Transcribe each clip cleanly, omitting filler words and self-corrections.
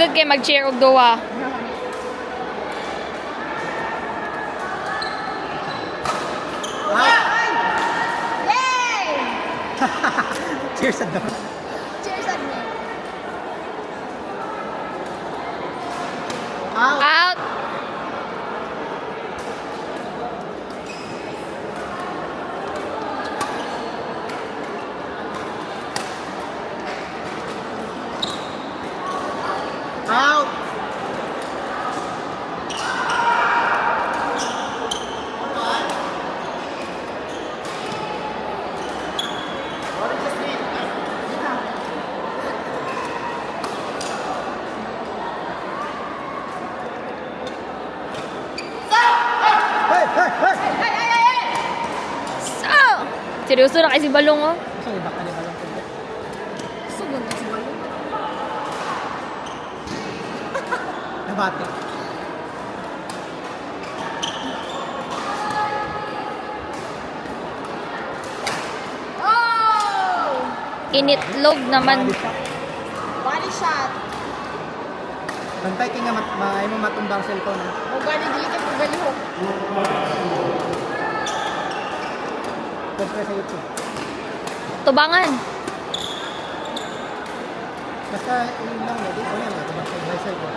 Lisod kay mag-cheer og duwa. Yay! Cheers at them. Cheers at me. Out. Out. Out. Hey, hey, hey! Ay, ay, ay, ay! So, seryoso na kasi balong oh. Gusto mo baka nila lang ito? Sugod na si Balong. Nabate. Oh! Initlog naman. Body shot. Bantay kaya nga may mo matumbang cellphone. O gani dili ka pagalihok. Pwede sa YouTube. Tubangan. Basta yun lang, hindi ko yan. Matubang sa advisor ko.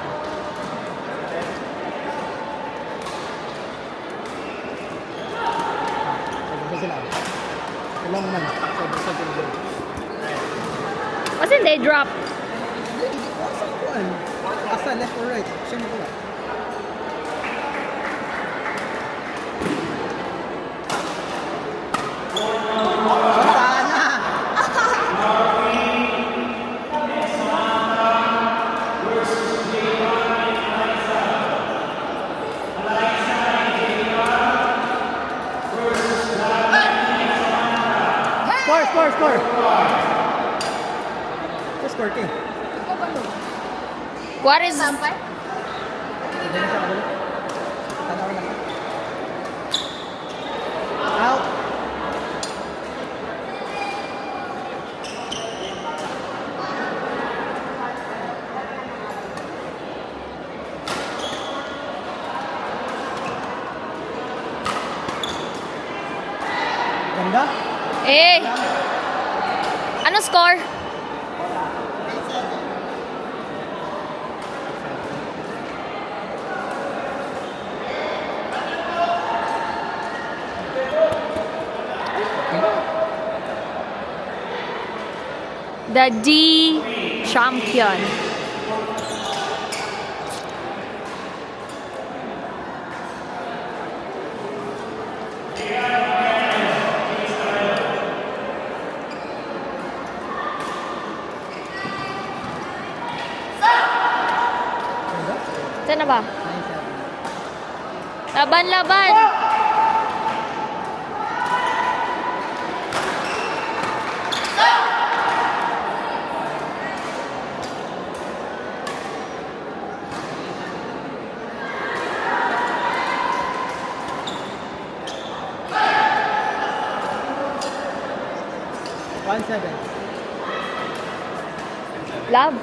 Sabi sila. Sila mo man. Sa advisor ko. Kasi they drop. Asa ko an? Asa left or right? Siya mo pala. Sana! Score! Score king. Ikaw Balong. What is Sampay? Hindi na siya kabalo. Tanaw lang. Out. Ganda. Eh. Ano score? The D champion. Ganda. Saan na ba? Nice. Laban! One seven. Love.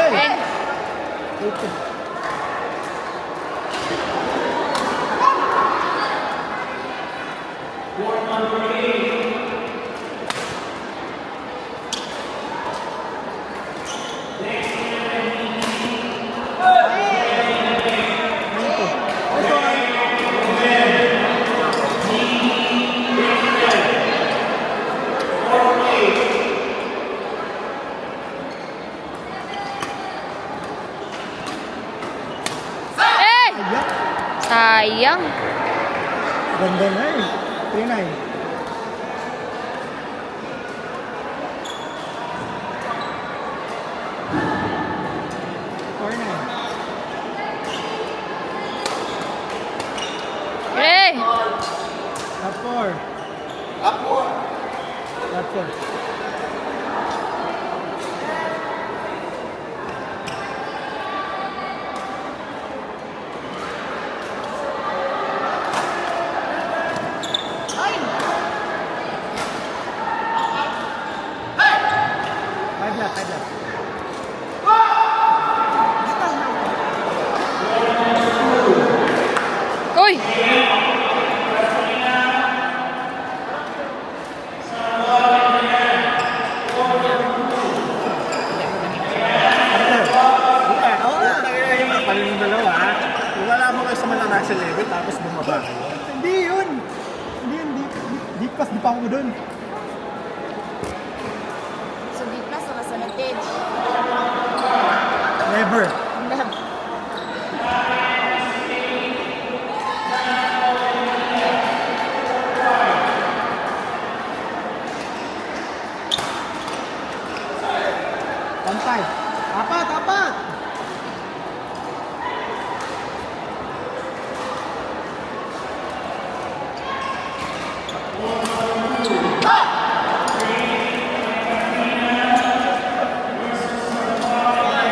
Hey! Eh, Eighteen. sayang. Ganda na eh. 3-9. 4. Ay! 5 left, 5 left. Uy! Yung kapal yung dalawa, ha? Wala mo kayo sa mananasa level tapos bumaba kayo. Hindi yun! Hindi yun, di pass, di pa ako dun. So, di plus o sa natage. Never. One five. Apat, apat!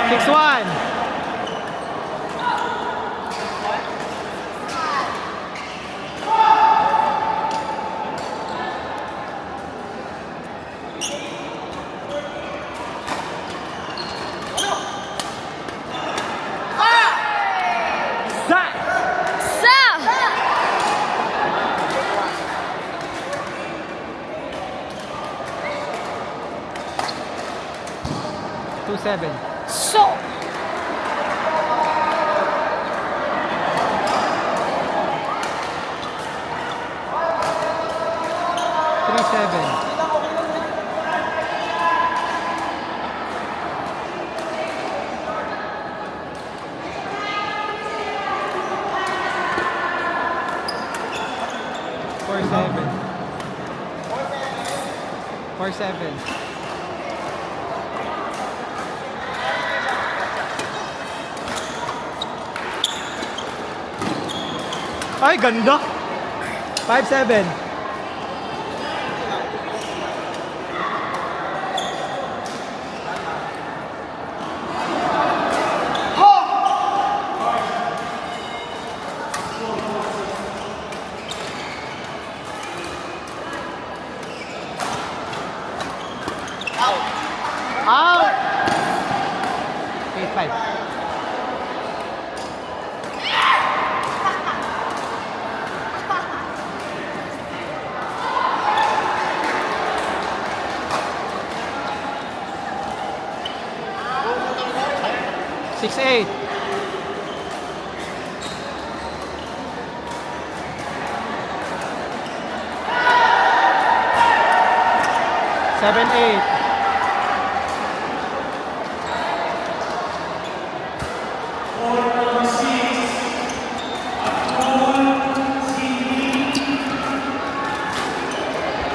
Six one. Sa! Sa! 2-7. So! Three seven. Four seven. 4-7. Ay, ganda! 5-7. Out! 8-5. Six eight. Seven eight.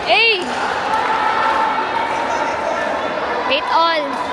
Hey! 8 all.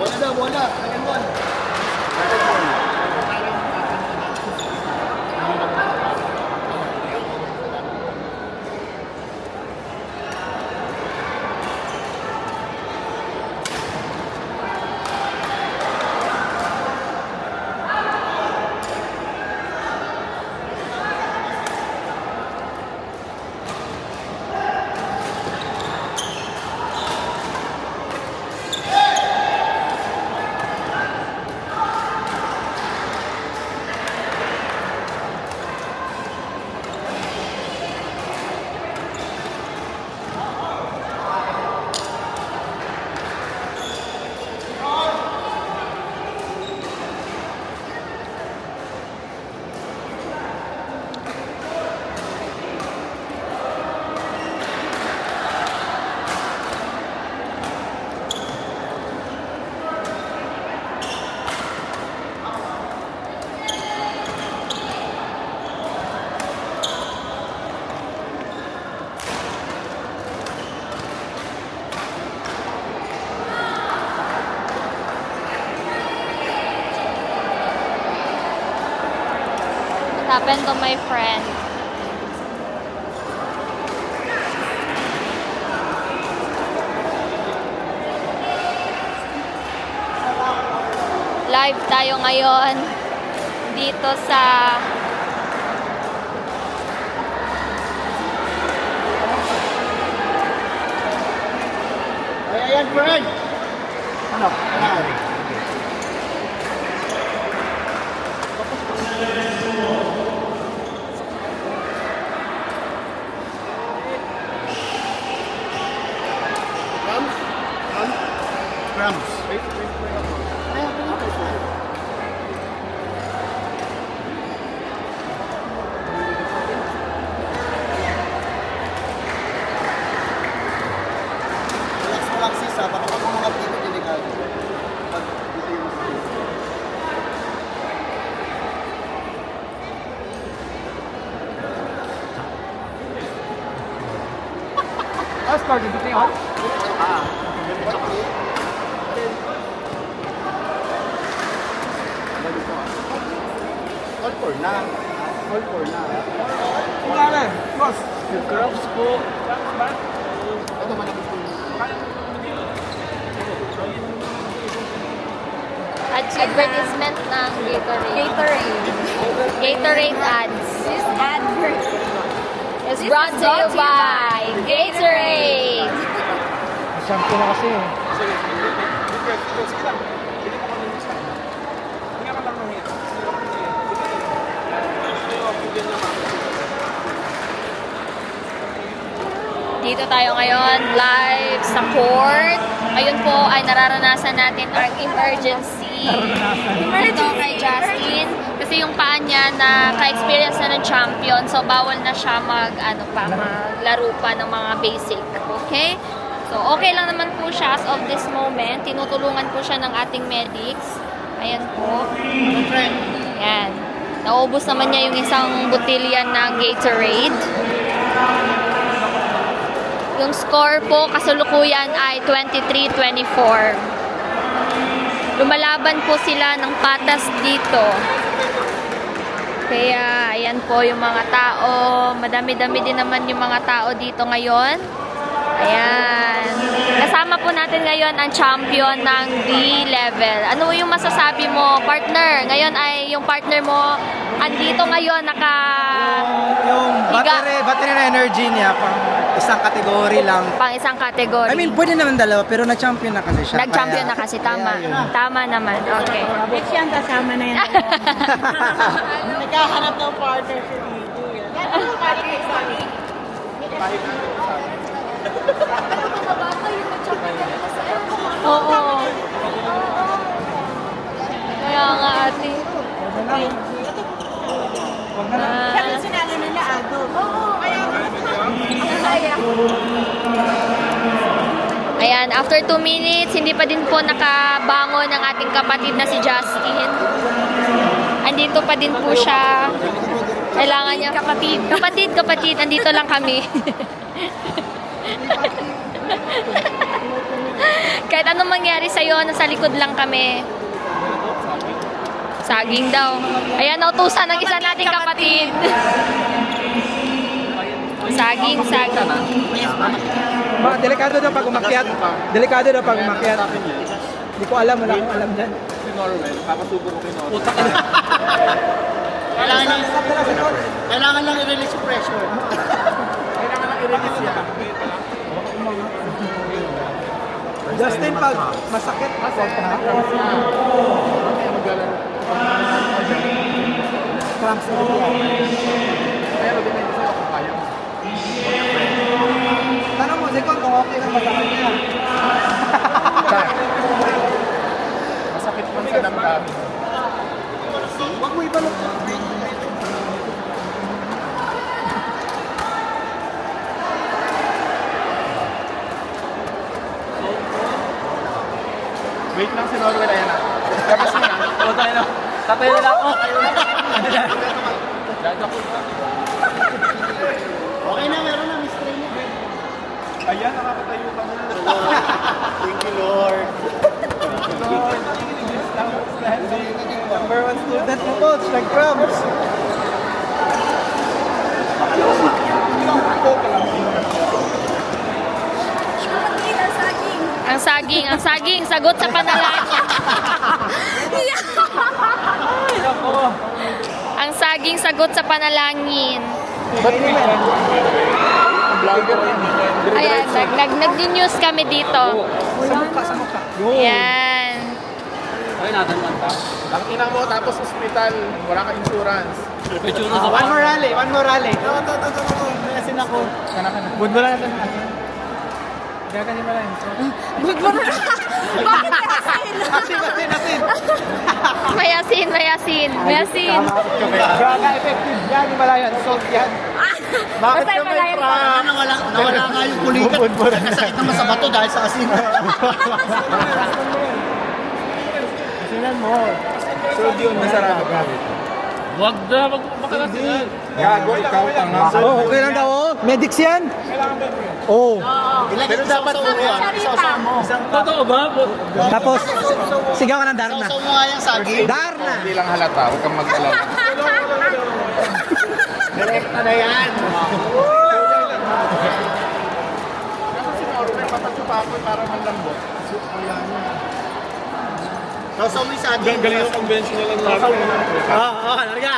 Bola daw, bola. Second ball. What happened to my friend? Live tayo ngayon dito sa Ayan, Fred. Ano? Ayan. Crumbs. Relax mo lang sis, baka pag-umangat dito, delikado. Pag dito yung Oscar, dito na yun. all for na. All for na. Pangalan, boss. Crumbs po. Ito malapit po. advertisement ng Gatorade. Gatorade ads. This advert Is brought to you by Gatorade. Shampoo na kasi eh. Dito tayo ngayon, live sa court. Ngayon po ay nararanasan natin ang emergency. Dito kay Justin. Kasi yung paa niya na ka-experience na ng champion. So, bawal na siya maglaro pa ng mga basic. Okay? So, okay lang naman po siya as of this moment. Tinutulungan po siya ng ating medics. Ayan po. Ayan. Naubos naman niya yung isang botilya ng Gatorade. Yung score po kasalukuyan ay 23-24. Lumalaban po sila ng patas dito. Kaya, ayan po yung mga tao. Madami-dami din naman yung mga tao dito ngayon. Ayan. Kasama po natin ngayon ang champion ng D-level. Ano yung masasabi mo, partner? Ngayon ay yung partner mo andito ngayon Yung battery na energy niya, pang isang kategory lang. pang isang kategory. I mean, pwede naman dalawa, pero nag-champion na kasi siya. Nag-champion Kaya- na kasi, tama. kaya yun. Tama naman, okay. Next yan, kasama na yan. Naghahanap ng partner si Dito. Yan ang partner kay Sally. Oo. Kaya nga, ate. Huwag na lang. Kaya sinalo nila Ado. Oo, kaya kaya. Ayan, after 2 minutes, hindi pa din po nakabangon ang ating kapatid na si Justin. Andito pa din po siya. Kailangan niya. Kapatid, andito lang kami. Bakit? Anong mangyari sa'yo? Nasa likod lang kami. Saging daw. Ayan, nautusan ng isa nating kapatid. Saging. Delikado daw pag umakyat. Delikado daw pag umakyat. Hindi ko alam, wala akong alam dyan. Si Norwell, papasubo ko kay Norwell. Kailangan lang i-release yung pressure. Kailangan lang i-release yan. Justin, pag masakit, cramps na yan. Pero depende sa'yo kung kaya mo. Tanong mo, Zikon, kung okay lang masakit niya. Masakit man sa damdamin. Huwag mo ibalot. Wait lang si Norwell, ayan na. Tapos na. Tatay na lang ako. Okay na, meron na, Miss Trina. Ayan, nakakatayo ka muna. Thank you, Lord. Number 1 student mo, coach, nag-cramps. Ang saging, sagot sa panalangin. Ang saging, sagot sa panalangin. Ayan, nag-news kami dito. Sa mukha. Ayan. Ang ina mo, tapos ospital, wala ka insurance. One more rally. Kasi ako. Good mo lang natin. Gaganin mo lang. Bakit asin? Mayasin. Gaga effective yan, Himalayan. Salt yan. Basta yung malayan ko. Nawala nga yung kulikat. Kasakit naman sa bato dahil sa asin. Asinan mo. Sodium na sarap. Wag makakasinan. Gago, ikaw tanga. Oh, okay lang daw. Oh. Medics yan. Oh. Pero dapat sausaw mo. Totoo ba? Tapos, sigaw ka ng Darna. Sausaw mo nga yung saging. Darna! Hindi lang halata, huwag kang mag-alala. Direkta na yan. Kasi si Norwell, papagsupapoy para malambot. Sausaw mo yung saging. Galing yung conventional lang namin. Larga.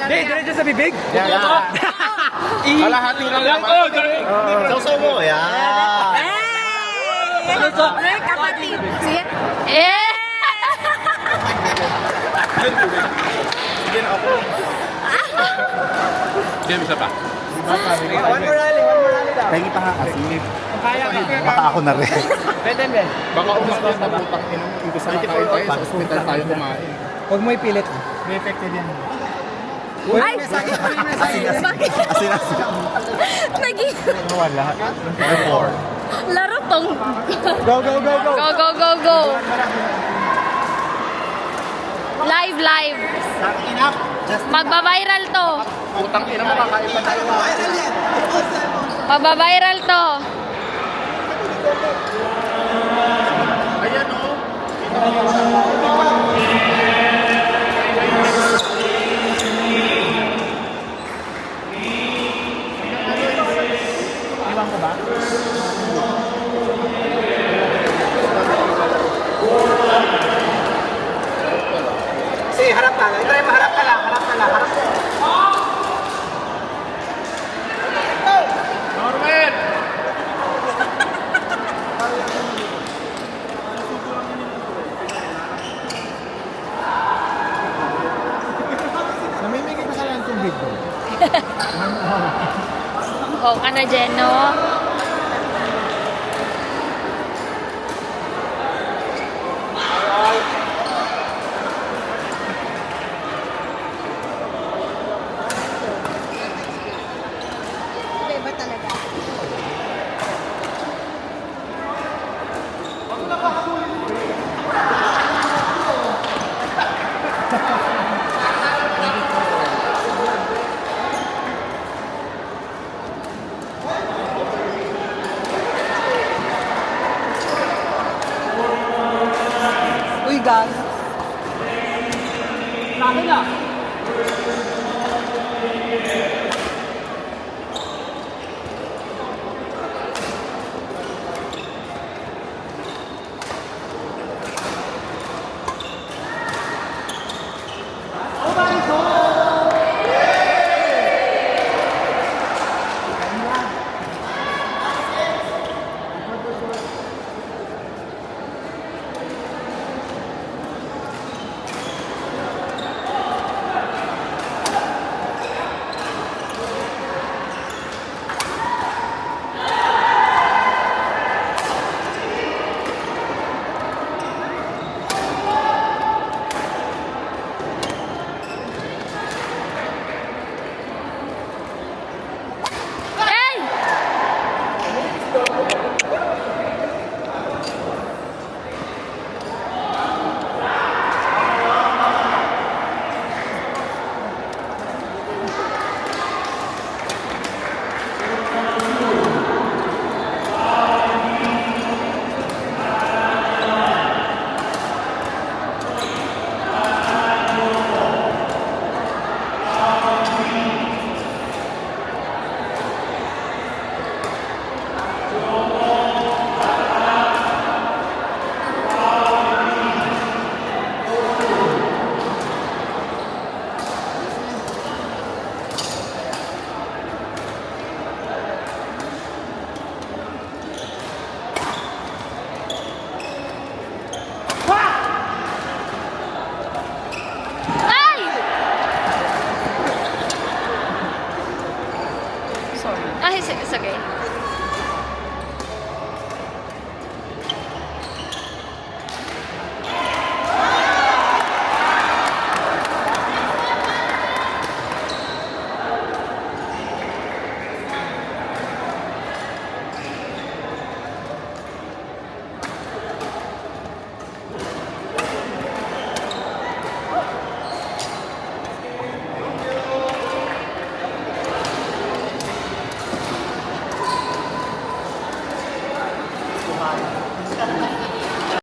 Hindi, diretso sa bibig. Kalahati lang naman. Oh, galing. Sausaw mo. Yan. Kapatid. Sige. Eh! Game isa pa. One more rally daw. Kaya pa nga kasi. Kaya ka. Baka ako na rin. Pwede, Ben. Baka umakit na putang ina. Imbis na makain tayo, sa ospital tayo kumain. Huwag mo ipilit. May effective yan. Ay! Asin. Naging Wala. Report. laro tong. Go. Go. Live. Magba-viral to. Putang ina mo, kakain pa tayo. Magba-viral to. Ayan o. Iwan ko ba? Sige, harap ka. Try mo, harap ka lang. Norwell! Namimigay pa sa lang itong video. Oh, ka na, Jen, no? Iba talaga. gas. Laki na. Hey! Ay! Sorry. It's okay.